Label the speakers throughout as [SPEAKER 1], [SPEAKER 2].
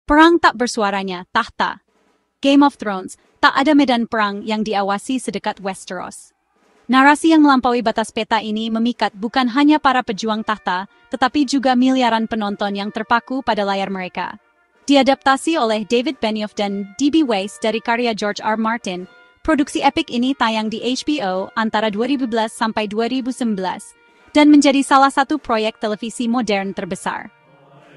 [SPEAKER 1] Perang tak bersuaranya, tahta. Game of Thrones, tak ada medan perang yang diawasi sedekat Westeros. Narasi yang melampaui batas peta ini memikat bukan hanya para pejuang tahta, tetapi juga miliaran penonton yang terpaku pada layar mereka. Diadaptasi oleh David Benioff dan D.B. Weiss dari karya George R. Martin, produksi epik ini tayang di HBO antara 2011 sampai 2019 dan menjadi salah satu proyek televisi modern terbesar.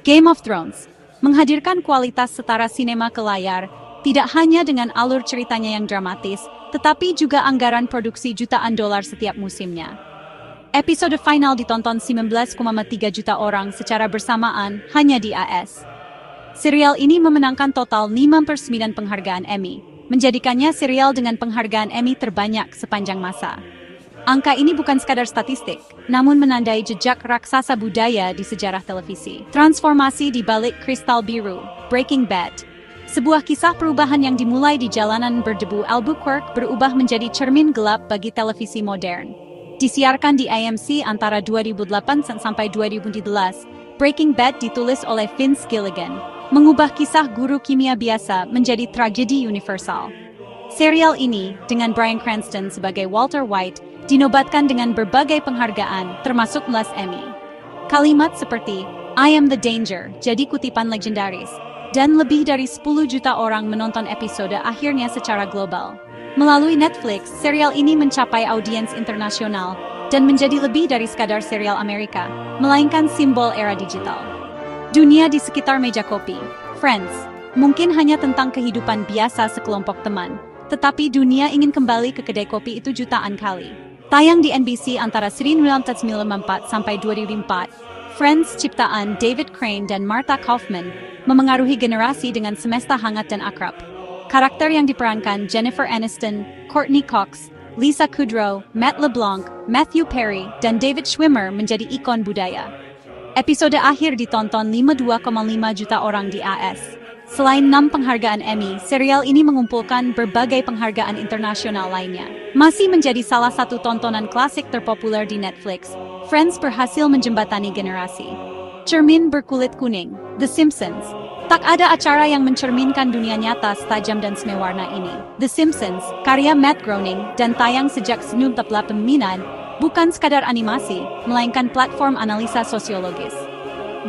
[SPEAKER 1] Game of Thrones menghadirkan kualitas setara sinema ke layar, tidak hanya dengan alur ceritanya yang dramatis, tetapi juga anggaran produksi jutaan dolar setiap musimnya. Episode final ditonton 19,3 juta orang secara bersamaan hanya di AS. Serial ini memenangkan total 5/9 penghargaan Emmy, menjadikannya serial dengan penghargaan Emmy terbanyak sepanjang masa. Angka ini bukan sekadar statistik, namun menandai jejak raksasa budaya di sejarah televisi. Transformasi di balik kristal biru, Breaking Bad. Sebuah kisah perubahan yang dimulai di jalanan berdebu Albuquerque berubah menjadi cermin gelap bagi televisi modern. Disiarkan di AMC antara 2008 sampai 2011, Breaking Bad ditulis oleh Vince Gilligan, mengubah kisah guru kimia biasa menjadi tragedi universal. Serial ini, dengan Bryan Cranston sebagai Walter White, dinobatkan dengan berbagai penghargaan, termasuk 11 Emmy. Kalimat seperti, "I am the danger," jadi kutipan legendaris, dan lebih dari 10 juta orang menonton episode akhirnya secara global. Melalui Netflix, serial ini mencapai audiens internasional dan menjadi lebih dari sekadar serial Amerika, melainkan simbol era digital. Dunia di sekitar meja kopi, Friends, mungkin hanya tentang kehidupan biasa sekelompok teman, tetapi dunia ingin kembali ke kedai kopi itu jutaan kali. Tayang di NBC antara 1994 sampai 2004, Friends ciptaan David Crane dan Martha Kaufman memengaruhi generasi dengan semesta hangat dan akrab. Karakter yang diperankan Jennifer Aniston, Courtney Cox, Lisa Kudrow, Matt LeBlanc, Matthew Perry, dan David Schwimmer menjadi ikon budaya. Episode akhir ditonton 52,5 juta orang di AS. Selain 6 penghargaan Emmy, serial ini mengumpulkan berbagai penghargaan internasional lainnya. Masih menjadi salah satu tontonan klasik terpopuler di Netflix, Friends berhasil menjembatani generasi. Cermin berkulit kuning, The Simpsons. Tak ada acara yang mencerminkan dunia nyata setajam dan semewarna ini. The Simpsons, karya Matt Groening, dan tayang sejak 1989, bukan sekadar animasi, melainkan platform analisa sosiologis.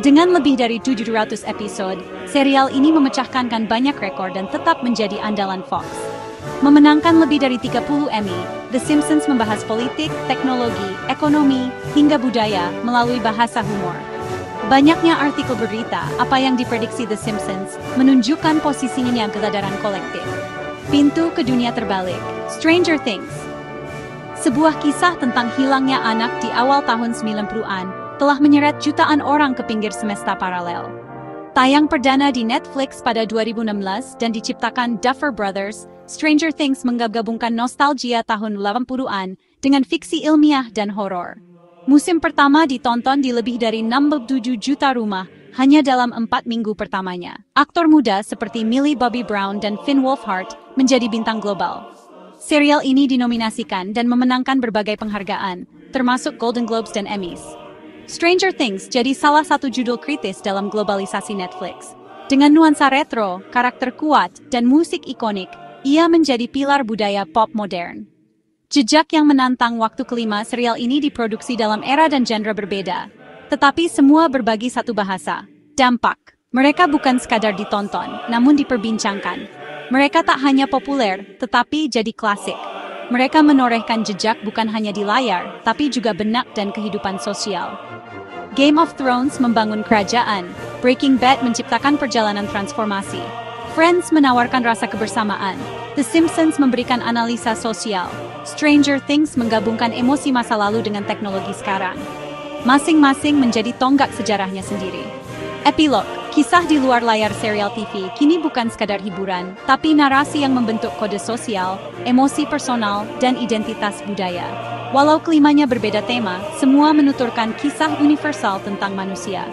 [SPEAKER 1] Dengan lebih dari 700 episode, serial ini memecahkan banyak rekor dan tetap menjadi andalan Fox. Memenangkan lebih dari 30 Emmy, The Simpsons membahas politik, teknologi, ekonomi, hingga budaya melalui bahasa humor. Banyaknya artikel berita apa yang diprediksi The Simpsons menunjukkan posisinya kesadaran kolektif. Pintu ke dunia terbalik, Stranger Things. Sebuah kisah tentang hilangnya anak di awal tahun 90-an telah menyeret jutaan orang ke pinggir semesta paralel. Tayang perdana di Netflix pada 2016 dan diciptakan Duffer Brothers, Stranger Things menggabungkan nostalgia tahun 80-an dengan fiksi ilmiah dan horor. Musim pertama ditonton di lebih dari 67 juta rumah hanya dalam 4 minggu pertamanya. Aktor muda seperti Millie Bobby Brown dan Finn Wolfhard menjadi bintang global. Serial ini dinominasikan dan memenangkan berbagai penghargaan, termasuk Golden Globes dan Emmys. Stranger Things jadi salah satu judul kritis dalam globalisasi Netflix. Dengan nuansa retro, karakter kuat, dan musik ikonik, ia menjadi pilar budaya pop modern. Jejak yang menantang waktu kelima serial ini diproduksi dalam era dan genre berbeda. Tetapi semua berbagi satu bahasa, dampak. Mereka bukan sekadar ditonton, namun diperbincangkan. Mereka tak hanya populer, tetapi jadi klasik. Mereka menorehkan jejak bukan hanya di layar, tapi juga benak dan kehidupan sosial. Game of Thrones membangun kerajaan, Breaking Bad menciptakan perjalanan transformasi. Friends menawarkan rasa kebersamaan, The Simpsons memberikan analisa sosial, Stranger Things menggabungkan emosi masa lalu dengan teknologi sekarang. Masing-masing menjadi tonggak sejarahnya sendiri. Epilog, kisah di luar layar serial TV kini bukan sekadar hiburan, tapi narasi yang membentuk kode sosial, emosi personal, dan identitas budaya. Walau kelimanya berbeda tema, semua menuturkan kisah universal tentang manusia.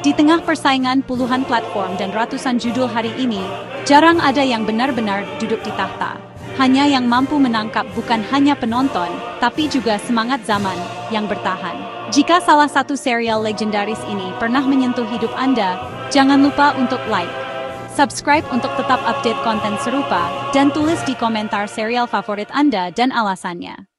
[SPEAKER 1] Di tengah persaingan puluhan platform dan ratusan judul hari ini, jarang ada yang benar-benar duduk di tahta. Hanya yang mampu menangkap bukan hanya penonton, tapi juga semangat zaman yang bertahan. Jika salah satu serial legendaris ini pernah menyentuh hidup Anda, jangan lupa untuk like, Subscribe untuk tetap update konten serupa, dan tulis di komentar serial favorit Anda dan alasannya.